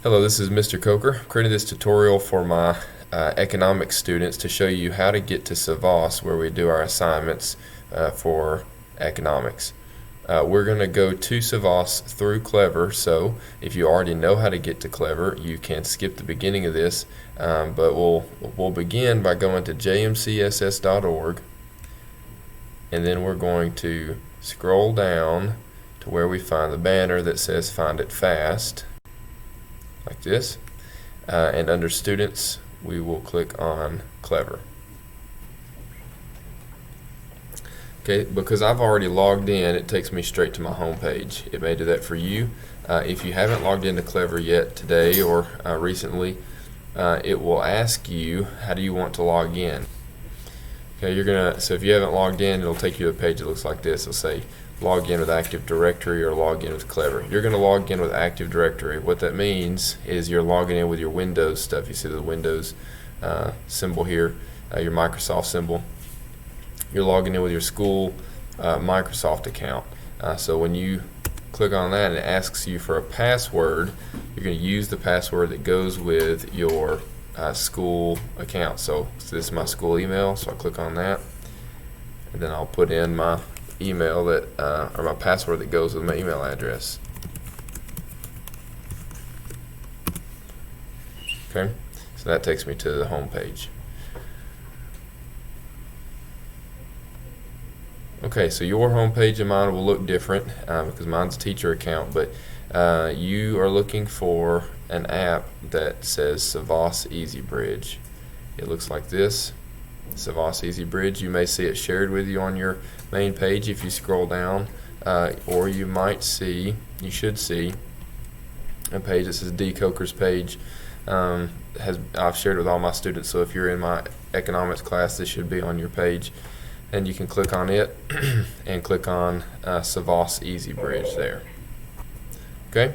Hello, this is Mr. Coker. Creating this tutorial for my economics students to show you how to get to Savvas, where we do our assignments for economics. We're going to go to Savvas through Clever, so if you already know how to get to Clever, you can skip the beginning of this, but we'll begin by going to jmcss.org, and then we're going to scroll down to where we find the banner that says Find It Fast, like this, and under Students we will click on Clever. Okay, because I've already logged in, it takes me straight to my home page. It may do that for you. If you haven't logged into Clever yet today or recently, it will ask you, how do you want to log in? Okay, so if you haven't logged in, it'll take you to a page that looks like this. It'll say log in with Active Directory or log in with Clever. You're going to log in with Active Directory. What that means is you're logging in with your Windows stuff. You see the Windows symbol here, your Microsoft symbol. You're logging in with your school Microsoft account. So when you click on that and it asks you for a password, you're going to use the password that goes with your school account. So this is my school email, so I'll click on that, and then I'll put in my email that or my password that goes with my email address. Okay, so that takes me to the home page. Okay, so your home page and mine will look different because mine's a teacher account, but you are looking for an app that says Savvas Easy Bridge. It looks like this, Savvas Easy Bridge. You may see it shared with you on your main page if you scroll down, or you should see a page that says D. Coker's page. I've shared it with all my students, so if you're in my economics class, this should be on your page. And you can click on it and click on Savvas Easy Bridge there. Okay,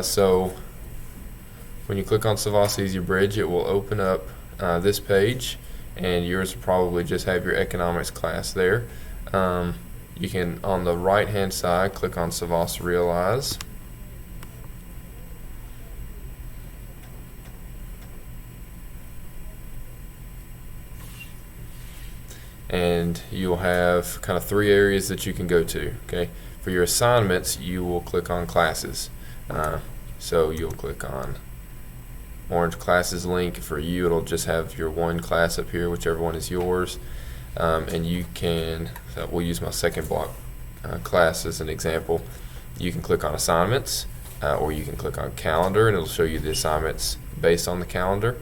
so when you click on Savvas Easy Bridge, it will open up this page, and yours will probably just have your economics class there. You can, on the right hand side, click on Savvas Realize. And you'll have kind of three areas that you can go to. Okay, for your assignments, you will click on Classes. So you'll click on Orange Classes link. For you, it'll just have your one class up here, whichever one is yours. And you can, we'll use my second block class as an example. You can click on Assignments, or you can click on Calendar, and it'll show you the assignments based on the calendar.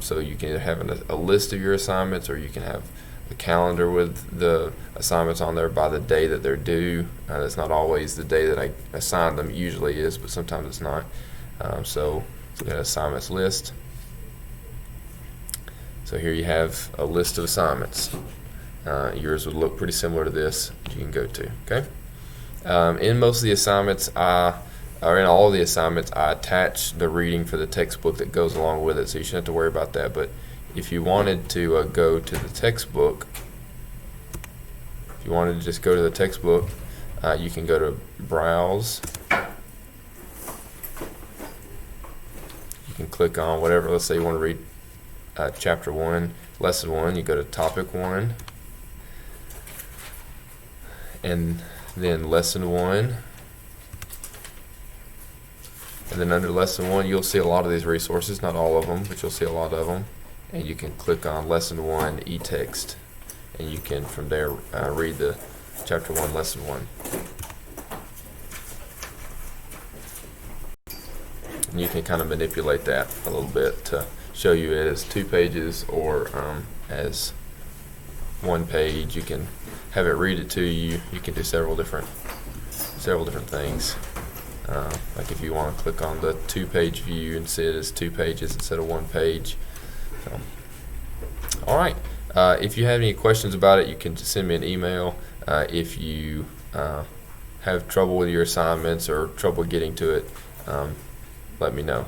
So you can have a list of your assignments, or you can have the calendar with the assignments on there by the day that they're due. That's not always the day that I assign them. It usually is, but sometimes it's not. So we got assignments list. So here you have a list of assignments. Yours would look pretty similar to this. You can go to. Okay. In most of the assignments, or in all of the assignments, I attach the reading for the textbook that goes along with it, so you shouldn't have to worry about that. But if you wanted to go to the textbook, if you wanted to just go to the textbook, you can go to Browse. You can click on whatever. Let's say you want to read Chapter 1, Lesson 1. You go to Topic 1, and then Lesson 1. And then under Lesson 1, you'll see a lot of these resources, not all of them, but you'll see a lot of them. And you can click on Lesson 1 e-text, and you can from there read the Chapter 1, Lesson 1. And you can kind of manipulate that a little bit to show you it as 2 pages or as 1 page. You can have it read it to you. You can do several different things. Like if you want to click on the 2-page view and see it as 2 pages instead of 1 page. All right. If you have any questions about it, you can just send me an email. If you have trouble with your assignments or trouble getting to it, let me know.